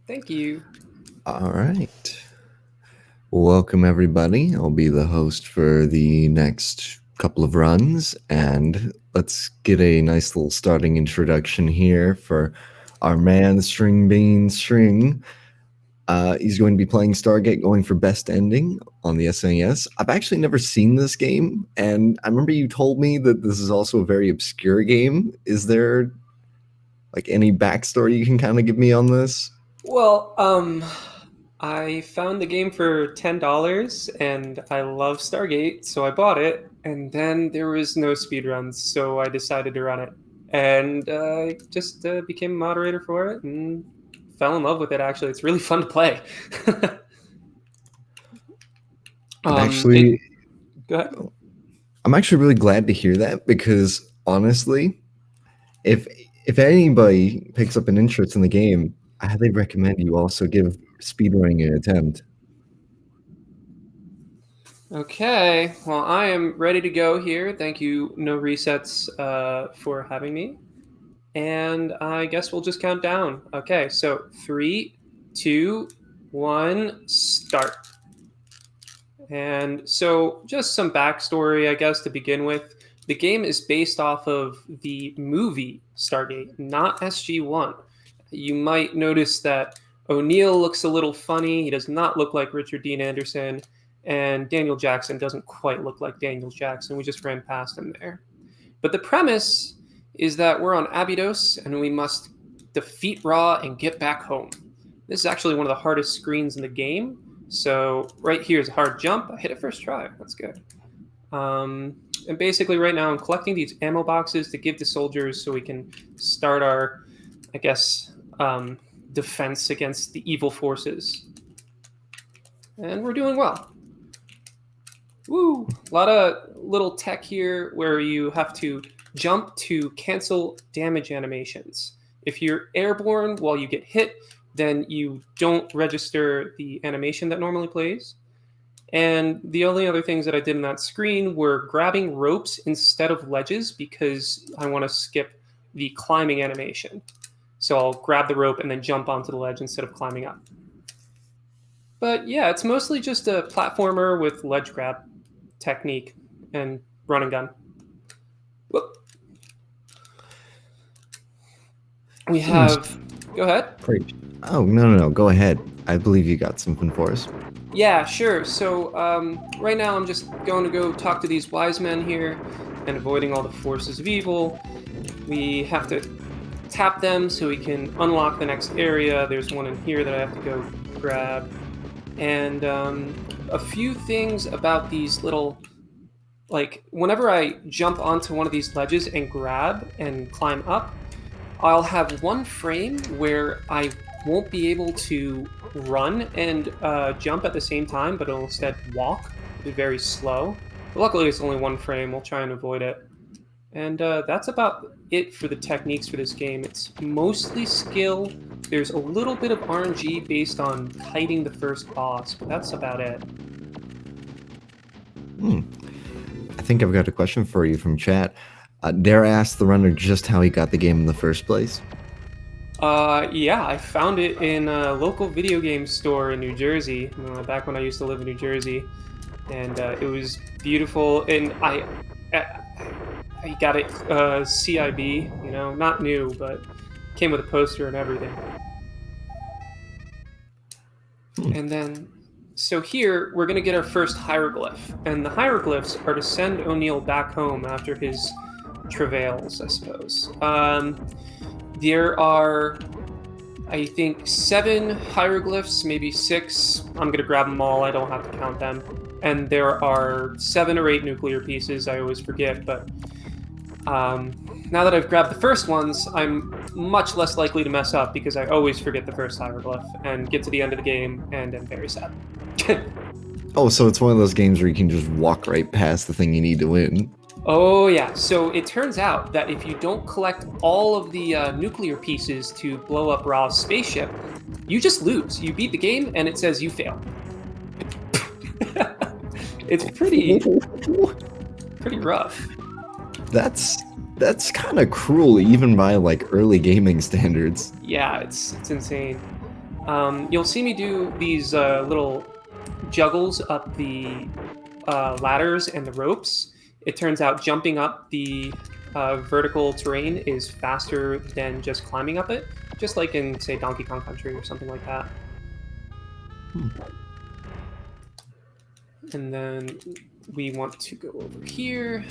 Thank you. All right. Welcome, everybody. I'll be the host for the next couple of runs, and let's get a nice little starting introduction here for our man, String. He's going to be playing Stargate, going for best ending on the SNES. I've actually never seen this game, and I remember you told me that this is also a very obscure game. Is there any backstory you can kind of give me on this? Well, I found the game for $10 and I love Stargate, so I bought it. And then there was no speedruns, so I decided to run it. And I just became a moderator for it and fell in love with it, actually. It's really fun to play. Go ahead. I'm actually really glad to hear that, because honestly, if anybody picks up an interest in the game, I highly recommend you also give speedrunning an attempt. Okay, well, I am ready to go here. Thank you, NoResets, for having me. And I guess we'll just count down. Okay, so 3, 2, 1, start. And so just some backstory, I guess, to begin with. The game is based off of the movie Stargate, not SG-1. You might notice that O'Neill looks a little funny. He does not look like Richard Dean Anderson. And Daniel Jackson doesn't quite look like Daniel Jackson. We just ran past him there. But the premise is that we're on Abydos and we must defeat Rois and get back home. This is actually one of the hardest screens in the game. So right here is a hard jump. I hit it first try. That's good. And basically right now I'm collecting these ammo boxes to give to soldiers so we can start our, I guess, defense against the evil forces. And we're doing well. Woo! A lot of little tech here where you have to jump to cancel damage animations. If you're airborne while you get hit, then you don't register the animation that normally plays. And the only other things that I did in that screen were grabbing ropes instead of ledges because I want to skip the climbing animation. So I'll grab the rope and then jump onto the ledge instead of climbing up. But yeah, it's mostly just a platformer with ledge grab technique and run and gun. Whoop. We have... Go ahead. Great. Oh, no. Go ahead. I believe you got something for us. Yeah, sure. So right now I'm just going to go talk to these wise men here and avoiding all the forces of evil. We have to tap them so we can unlock the next area. There's one in here that I have to go grab. And a few things about these little... Like, whenever I jump onto one of these ledges and grab and climb up, I'll have one frame where I won't be able to run and jump at the same time, but it'll instead walk. It'll be very slow. But luckily, it's only one frame. We'll try and avoid it. And that's about it for the techniques for this game. It's mostly skill. There's a little bit of RNG based on kiting the first boss, but that's about it. I think I've got a question for you from chat. Dare I ask the runner just how he got the game in the first place? Yeah, I found it in a local video game store in New Jersey, back when I used to live in New Jersey, and it was beautiful. And I got it CIB, not new, but came with a poster and everything. And then, so here we're gonna get our first hieroglyph, and the hieroglyphs are to send O'Neill back home after his travails, I suppose. There are, I think, 7 hieroglyphs, maybe 6. I'm going to grab them all. I don't have to count them. And there are 7 or 8 nuclear pieces. I always forget. But now that I've grabbed the first ones, I'm much less likely to mess up because I always forget the first hieroglyph and get to the end of the game and am very sad. Oh, so it's one of those games where you can just walk right past the thing you need to win. Oh, yeah. So it turns out that if you don't collect all of the nuclear pieces to blow up Rois' spaceship, you just lose. You beat the game, and it says you fail. It's pretty rough. That's kind of cruel, even by like early gaming standards. Yeah, it's insane. You'll see me do these little juggles up the ladders and the ropes. It turns out jumping up the vertical terrain is faster than just climbing up it, just like in, say, Donkey Kong Country or something like that. And then we want to go over here,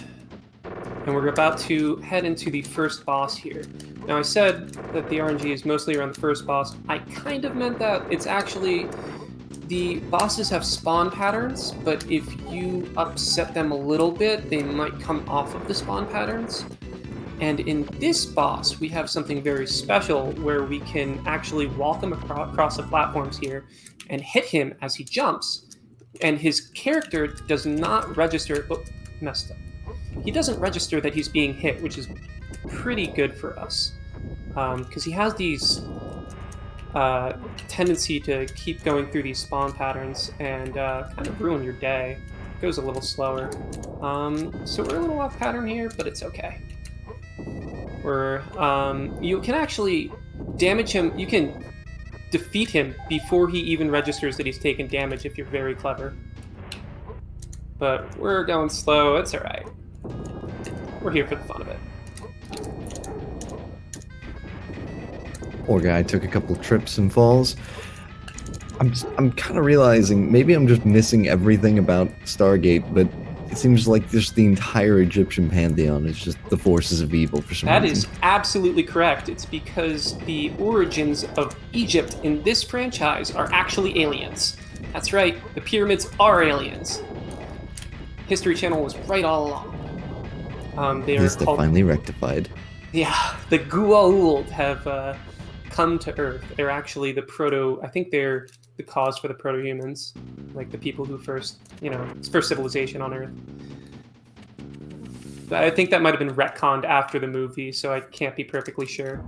and we're about to head into the first boss here. Now, I said that the RNG is mostly around the first boss. I kind of meant that it's actually... The bosses have spawn patterns, but if you upset them a little bit, they might come off of the spawn patterns. And in this boss, we have something very special where we can actually walk him across the platforms here and hit him as he jumps. And his character does not register... Oh, messed up. He doesn't register that he's being hit, which is pretty good for us. Because he has these... tendency to keep going through these spawn patterns and kind of ruin your day. It goes a little slower. So we're a little off pattern here, but it's okay. You can actually damage him. You can defeat him before he even registers that he's taken damage if you're very clever. But we're going slow. It's all right. We're here for the fun of it. Poor guy took a couple trips and falls. I'm kind of realizing maybe I'm just missing everything about Stargate, but it seems like just the entire Egyptian pantheon is just the forces of evil for some reason. That is absolutely correct. It's because the origins of Egypt in this franchise are actually aliens. That's right, the pyramids are aliens. History Channel was right all along. They are called... finally rectified. Yeah, the Goa'uld have come to Earth. They're actually the proto... I think they're the cause for the proto-humans. Like the people who first civilization on Earth. But I think that might have been retconned after the movie, so I can't be perfectly sure.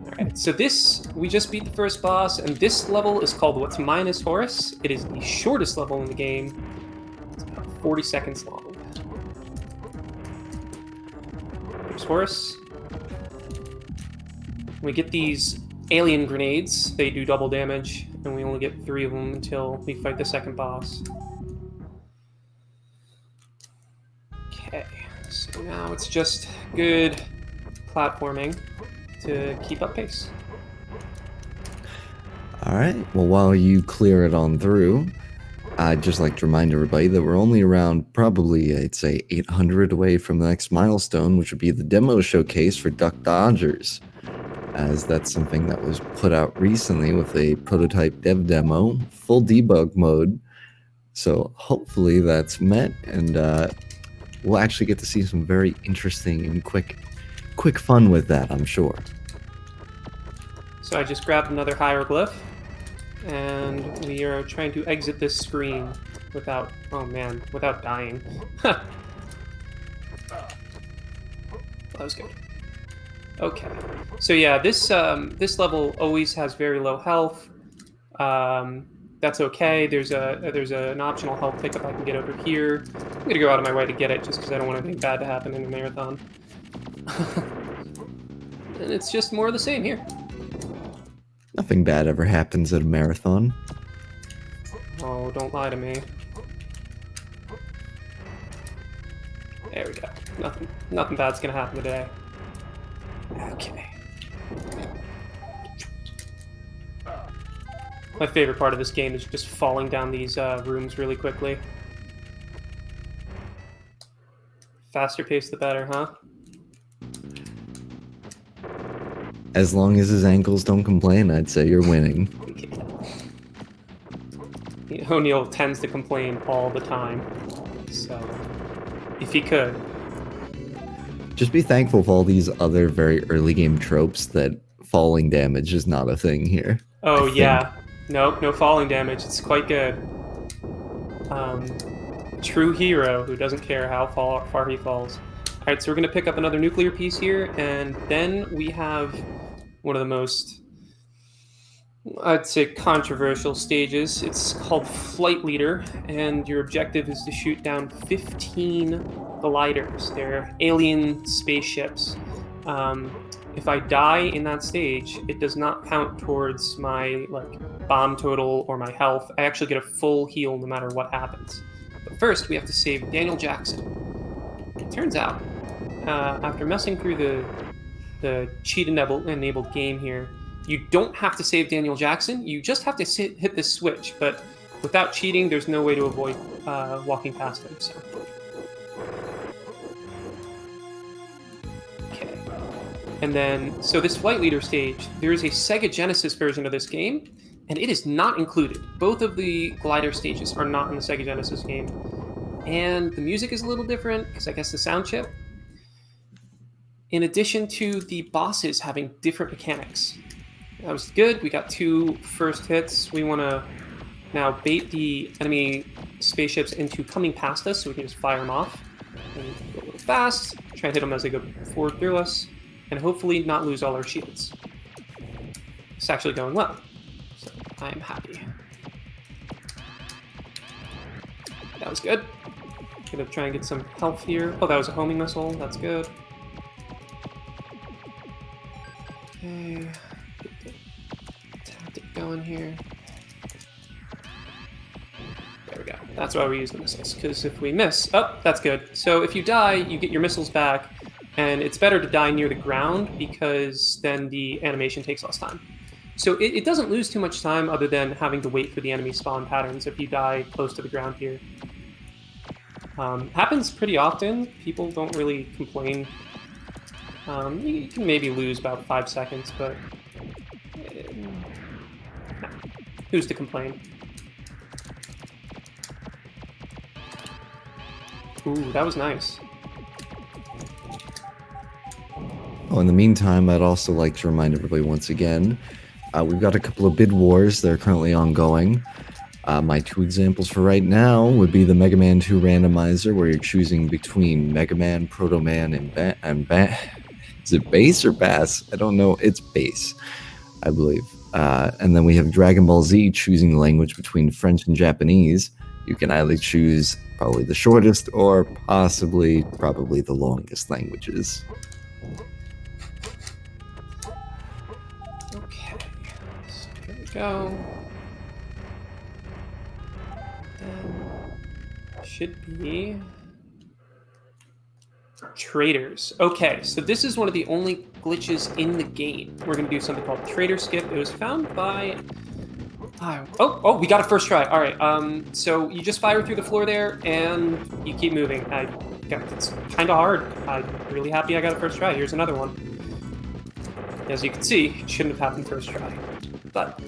Alright, so we just beat the first boss, and this level is called What's Mine is Horus. It is the shortest level in the game. It's about 40 seconds long. There's Horus. We get these alien grenades. They do double damage, and we only get 3 of them until we fight the second boss. Okay, so now it's just good platforming to keep up pace. Alright, well while you clear it on through, I'd just like to remind everybody that we're only around probably, I'd say, 800 away from the next milestone, which would be the demo showcase for Duck Dodgers, as that's something that was put out recently with a prototype dev demo, full debug mode. So hopefully that's met, and we'll actually get to see some very interesting and quick fun with that, I'm sure. So I just grabbed another hieroglyph, and we are trying to exit this screen without, without dying. That was good. Okay, so yeah, this level always has very low health. That's okay. There's an optional health pickup I can get over here. I'm gonna go out of my way to get it just because I don't want anything bad to happen in a marathon. And it's just more of the same here. Nothing bad ever happens at a marathon. Oh, don't lie to me. There we go. Nothing bad's gonna happen today. Okay. My favorite part of this game is just falling down these rooms really quickly. Faster pace the better, huh? As long as his ankles don't complain, I'd say you're winning. O'Neill tends to complain all the time, so if he could. Just be thankful for all these other very early game tropes that falling damage is not a thing here. Oh yeah, nope, no falling damage. It's quite good. True hero who doesn't care how far he falls. All right, so we're gonna pick up another nuclear piece here, and then we have one of the most I'd say controversial stages. It's called Flight Leader, and your objective is to shoot down 15 gliders. They're alien spaceships. If I die in that stage, it does not count towards my bomb total or my health. I actually get a full heal no matter what happens. But first, we have to save Daniel Jackson. It turns out, after messing through the cheat-enabled game here, you don't have to save Daniel Jackson. You just have to hit this switch. But without cheating, there's no way to avoid walking past him. So. Okay. And then, so this Flight Leader stage, there is a Sega Genesis version of this game, and it is not included. Both of the glider stages are not in the Sega Genesis game. And the music is a little different, because I guess the sound chip. In addition to the bosses having different mechanics. That was good. We got 2 first hits. We want to now bait the enemy spaceships into coming past us so we can just fire them off. And go a little fast, try and hit them as they go forward through us, and hopefully not lose all our shields. It's actually going well, so I am happy. That was good. Gonna try and get some health here. Oh, that was a homing missile. That's good. Okay. Going here. There we go. That's why we use the missiles, because if we miss... Oh, that's good. So if you die, you get your missiles back, and it's better to die near the ground, because then the animation takes less time. So it doesn't lose too much time other than having to wait for the enemy spawn patterns if you die close to the ground here. Happens pretty often. People don't really complain. You can maybe lose about 5 seconds, but... Who's to complain? Ooh, that was nice. Oh, in the meantime, I'd also like to remind everybody once again, we've got a couple of bid wars that are currently ongoing. My 2 examples for right now would be the Mega Man 2 randomizer, where you're choosing between Mega Man, Proto Man, and is it bass or bass? I don't know. It's bass, I believe. And then we have Dragon Ball Z, choosing the language between French and Japanese. You can either choose probably the shortest or probably the longest languages. Okay, so here we go. Should be traders. Okay, so this is one of the only glitches in the game. We're going to do something called trader skip. It was found by... Oh, we got a first try. All right, so you just fire through the floor there, and you keep moving. It's kind of hard. I'm really happy I got a first try. Here's another one. As you can see, it shouldn't have happened first try, but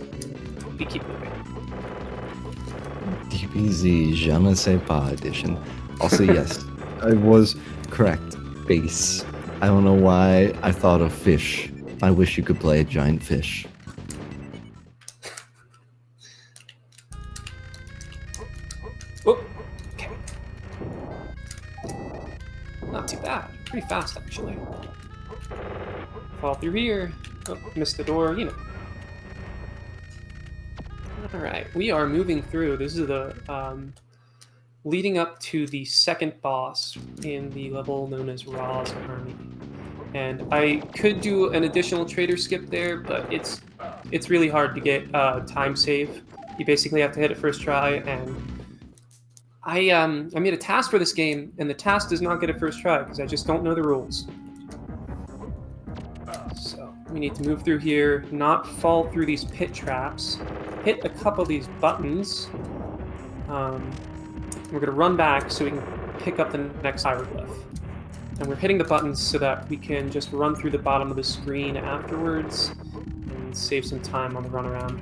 we keep moving. DBZ Je ne sais pas edition. Also, yes, I was correct. Bass. I don't know why I thought of fish. I wish you could play a giant fish. Oh, okay. Not too bad. Pretty fast, actually. Fall through here. Oh, missed the door, you know. Alright, we are moving through. This is the leading up to the second boss in the level known as Rois Army. And I could do an additional trader skip there, but it's really hard to get time save. You basically have to hit it first try, and I made a task for this game, and the task does not get a first try because I just don't know the rules. So we need to move through here, not fall through these pit traps, hit a couple of these buttons. We're going to run back so we can pick up the next hieroglyph. And we're hitting the buttons so that we can just run through the bottom of the screen afterwards and save some time on the run around.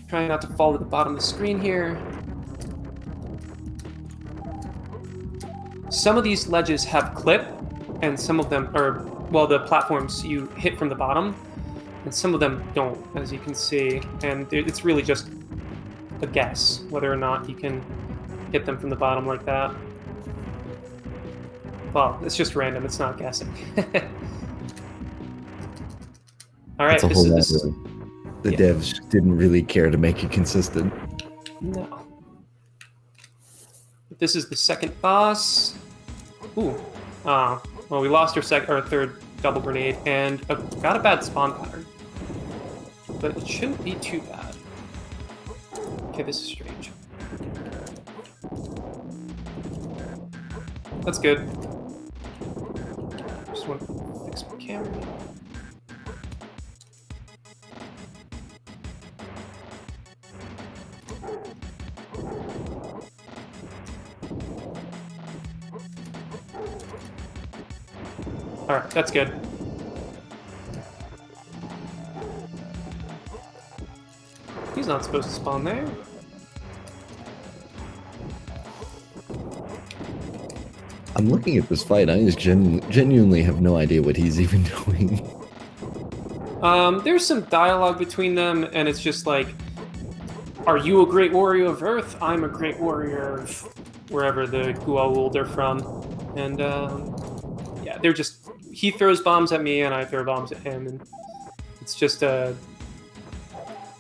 Trying not to fall to the bottom of the screen here. Some of these ledges have clip, and some of them are, well, the platforms you hit from the bottom, and some of them don't, as you can see. And it's really just a guess whether or not you can hit them from the bottom like that. Well, it's just random, it's not guessing. Alright, this is... The devs didn't really care to make it consistent. No. This is the second boss. Ooh. Well, we lost our third double grenade and got a bad spawn pattern. But it shouldn't be too bad. Okay, this is strange. That's good. Just want to fix my camera. Alright, that's good. He's not supposed to spawn there. I'm looking at this fight. I just genuinely have no idea what he's even doing. There's some dialogue between them, and it's just like, are you a great warrior of Earth? I'm a great warrior of wherever the Goa'uld are from. And, yeah, they're just... He throws bombs at me, and I throw bombs at him, and it's just a...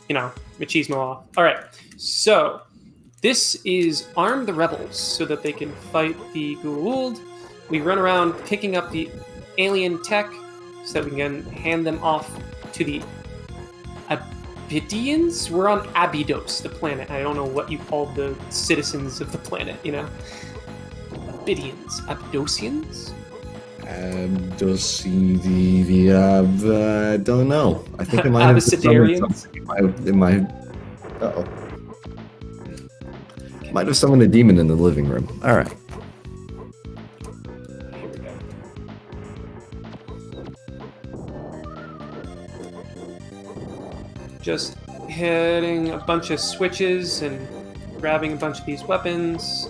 machismo off. Alright, so... This is arm the rebels so that they can fight the Goa'uld. We run around picking up the alien tech so that we can hand them off to the Abydians. We're on Abydos, the planet. I don't know what you call the citizens of the planet, Abydians. Abydosians? I don't know. I think it might have Abecedarians? Uh-oh. Might have summoned a demon in the living room. All right. Here we go. Just hitting a bunch of switches and grabbing a bunch of these weapons.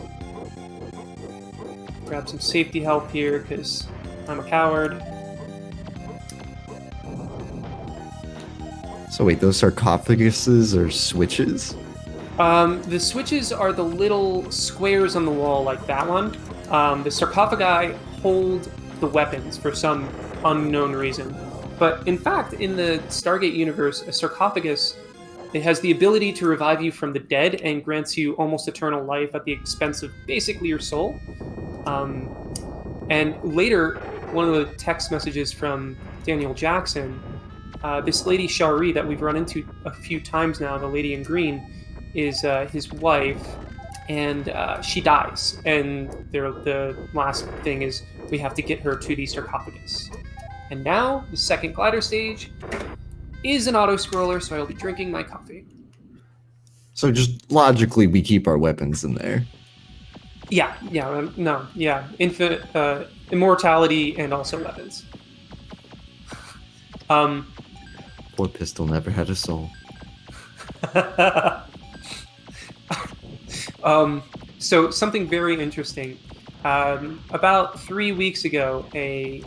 Grab some safety help here because I'm a coward. So wait, those sarcophaguses are switches? The switches are the little squares on the wall like that one. The sarcophagi hold the weapons for some unknown reason. But in fact, in the Stargate universe, a sarcophagus, it has the ability to revive you from the dead and grants you almost eternal life at the expense of basically your soul. And later, one of the text messages from Daniel Jackson, this lady Shari that we've run into a few times now, the lady in green, is his wife, and she dies. And the last thing is we have to get her to the sarcophagus. And now, the second glider stage is an auto-scroller, so I'll be drinking my coffee. So just logically, we keep our weapons in there. Yeah. Infinite immortality and also weapons. Poor pistol never had a soul. So something very interesting. About 3 weeks ago, a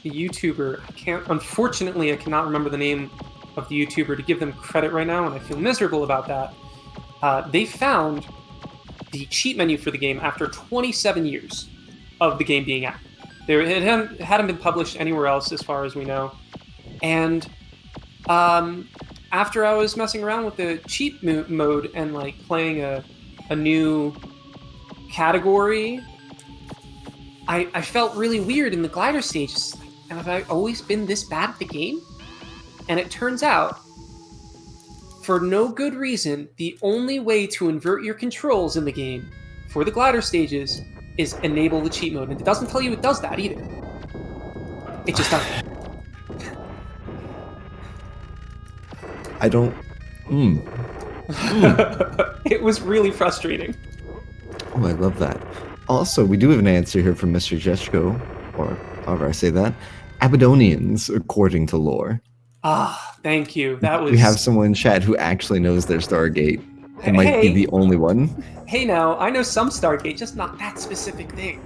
YouTuber, unfortunately I cannot remember the name of the YouTuber to give them credit right now, and I feel miserable about that. They found the cheat menu for the game after 27 years of the game being out. It hadn't been published anywhere else as far as we know. And after I was messing around with the cheat mode and like playing a new category, I felt really weird in the glider stages. And have I always been this bad at the game? And it turns out, for no good reason, the only way to invert your controls in the game for the glider stages is enable the cheat mode. And it doesn't tell you it does that either. It just doesn't. I don't... It was really frustrating. Oh, I love that. Also, we do have an answer here from Mr. Jeshko, or however I say that. Abydonians, according to lore. Ah, thank you. That was... We have someone in chat who actually knows their Stargate. It might be the only one. Hey now, I know some Stargate, just not that specific thing.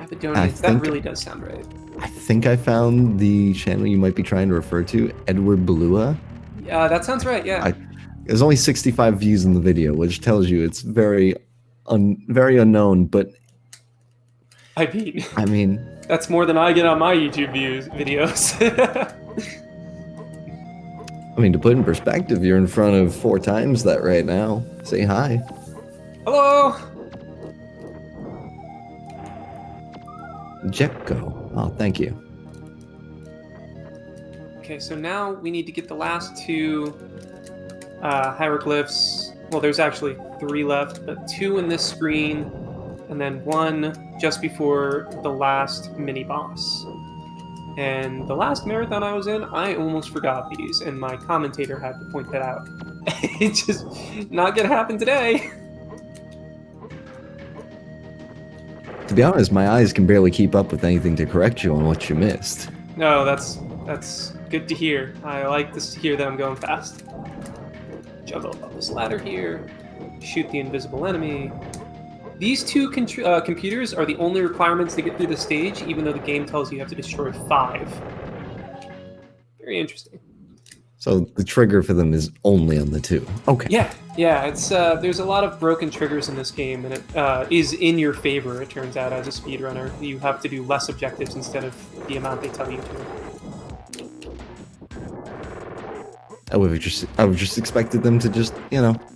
Abydonians, that really does sound right. I think I found the channel you might be trying to refer to, Edward Balua. Yeah, that sounds right, yeah. There's only 65 views in the video, which tells you it's very unknown, but... I mean... That's more than I get on my YouTube videos. I mean, to put in perspective, you're in front of 4 times that right now. Say hi. Hello! Jekko. Oh, thank you. Okay, so now we need to get the last 2 hieroglyphs. Well, there's actually 3 left, but 2 in this screen, and then 1 just before the last mini-boss. And the last marathon I was in, I almost forgot these, and my commentator had to point that out. It's just not gonna happen today. To be honest, my eyes can barely keep up with anything to correct you on what you missed. No, that's good to hear. I like to hear that I'm going fast. Jump up this ladder here. Shoot the invisible enemy. These 2 computers are the only requirements to get through the stage, even though the game tells you have to destroy 5. Very interesting. So the trigger for them is only on the 2. Okay. Yeah. It's there's a lot of broken triggers in this game, and it is in your favor. It turns out, as a speedrunner, you have to do less objectives instead of the amount they tell you to. I would have just expected them to just,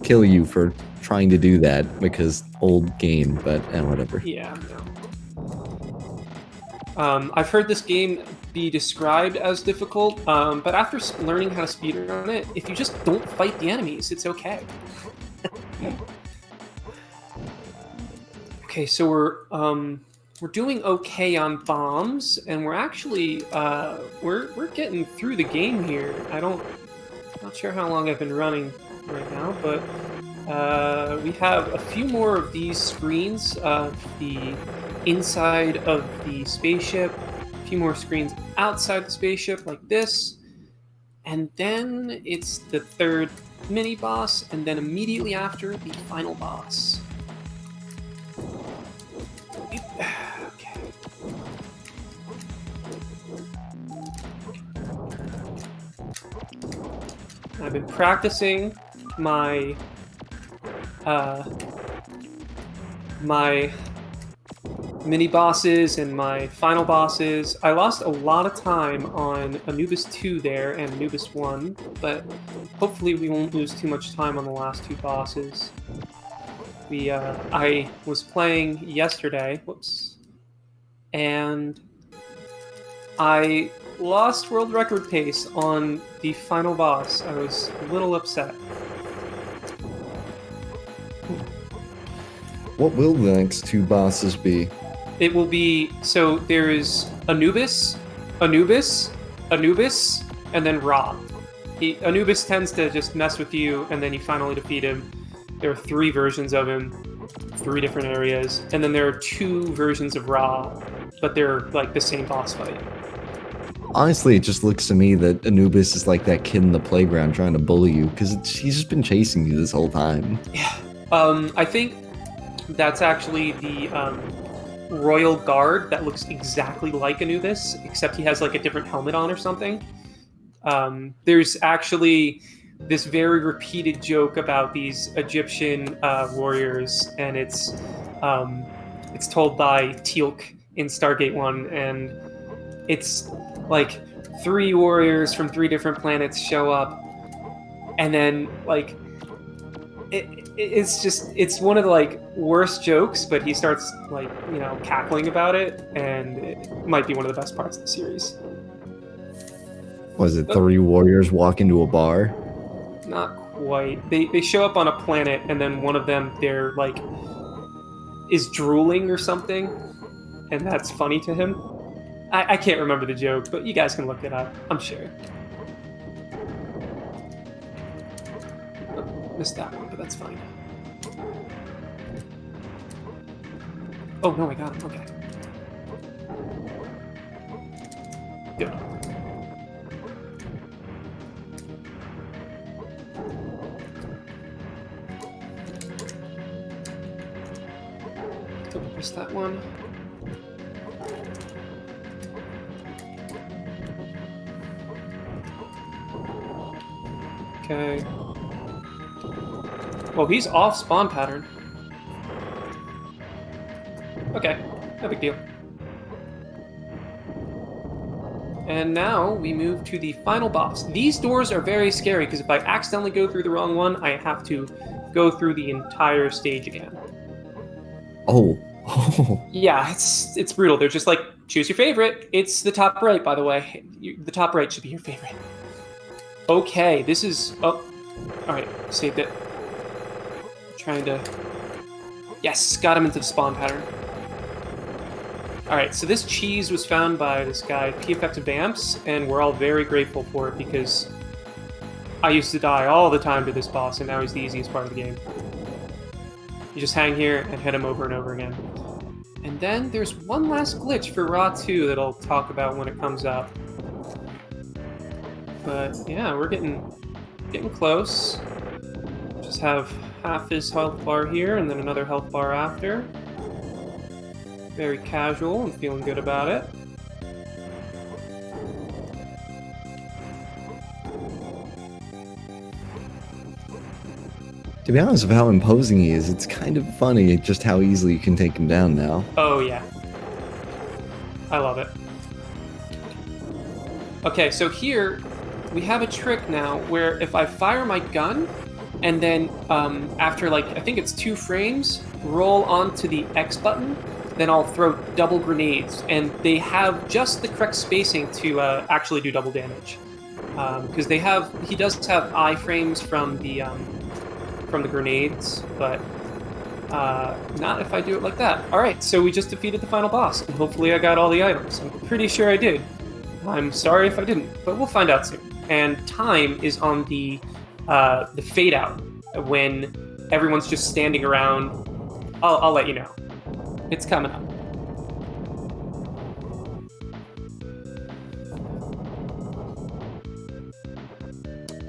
kill you for trying to do that because old game, but whatever. Yeah, no. I've heard this game be described as difficult, but after learning how to speedrun it, if you just don't fight the enemies, it's okay. Okay, so we're doing okay on bombs, and we're actually we're getting through the game here. Not sure how long I've been running right now, but we have a few more of these screens of the inside of the spaceship, a few more screens outside the spaceship like this, and then it's the 3rd mini boss, and then immediately after the final boss. Okay. I've been practicing my mini bosses and my final bosses. I lost a lot of time on Anubis 2 there and Anubis 1, but hopefully we won't lose too much time on the last 2 bosses. I was playing yesterday, and I lost world record pace on the final boss. I was a little upset. What will the next 2 bosses be? It will be, so there's Anubis, Anubis, Anubis, and then Ra. Anubis tends to just mess with you, and then you finally defeat him. There are 3 versions of him, 3 different areas, and then there are 2 versions of Ra, but they're like the same boss fight. Honestly, it just looks to me that Anubis is like that kid in the playground trying to bully you, because he's just been chasing you this whole time. Yeah. I think that's actually the Royal Guard that looks exactly like Anubis, except he has like a different helmet on or something. There's actually this very repeated joke about these Egyptian warriors, and it's told by Teal'c in Stargate 1, and it's like 3 warriors from 3 different planets show up, and then like it's one of the like worst jokes, but he starts like cackling about it, and it might be one of the best parts of the series. Was it 3 warriors walk into a bar? Not quite. They show up on a planet, and then one of them they're like is drooling or something, and that's funny to him. I can't remember the joke, but you guys can look it up, I'm sure. Missed that one, but that's fine. Oh, no, I got him. Okay. Good. Oh, missed that one. Okay. Well, he's off spawn pattern. Okay, no big deal. And now we move to the final boss. These doors are very scary because if I accidentally go through the wrong one, I have to go through the entire stage again. Oh. Yeah, it's brutal. They're just like, choose your favorite. It's the top right, by the way. The top right should be your favorite. Okay, this is... Oh, all right, saved it. Trying to... Yes, got him into the spawn pattern. All right, so this cheese was found by this guy, P Effective Damps, and we're all very grateful for it because I used to die all the time to this boss, and now he's the easiest part of the game. You just hang here and hit him over and over again. And then there's one last glitch for Raw 2 that I'll talk about when it comes up. But yeah, we're getting close. Just have half his health bar here and then another health bar after. Very casual and feeling good about it. To be honest with how imposing he is, it's kind of funny just how easily you can take him down now. Oh yeah. I love it. Okay, so here we have a trick now where if I fire my gun and then after like, I think it's 2 frames, roll onto the X button, then I'll throw double grenades, and they have just the correct spacing to actually do double damage. Because he does have iframes from the grenades, but not if I do it like that. All right, so we just defeated the final boss, and hopefully I got all the items. I'm pretty sure I did. I'm sorry if I didn't, but we'll find out soon. And time is on the fade out when everyone's just standing around. I'll let you know. It's coming up.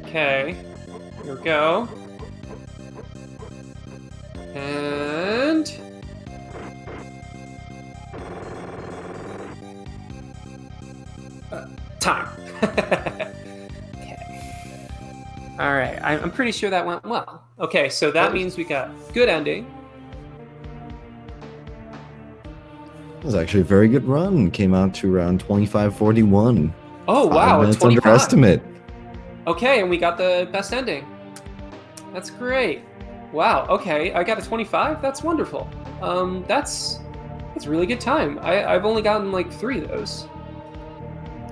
Okay, here we go. And... time. Okay. All right, I'm pretty sure that went well. Okay, so that means we got good ending. It was actually a very good run. Came out to around 25:41. Oh wow, that's 25. underestimate. Okay, and we got the best ending. That's great. Wow. Okay, I got a 25. That's wonderful. That's a really good time. I've only gotten like 3 of those.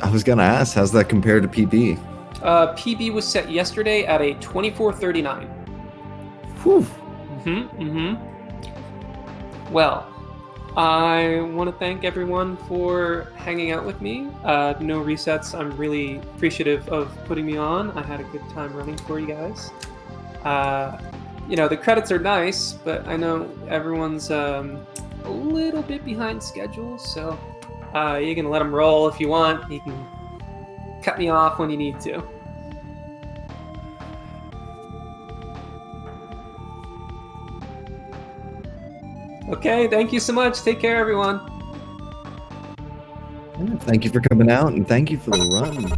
I was gonna ask, how's that compared to PB? PB was set yesterday at a 24:39. Whew. Well, I want to thank everyone for hanging out with me. No Resets, I'm really appreciative of putting me on. I had a good time running for you guys. You know, the credits are nice, but I know everyone's a little bit behind schedule, so you can let them roll if you want. You can cut me off when you need to. Okay, thank you so much. Take care, everyone. Thank you for coming out, and thank you for the run.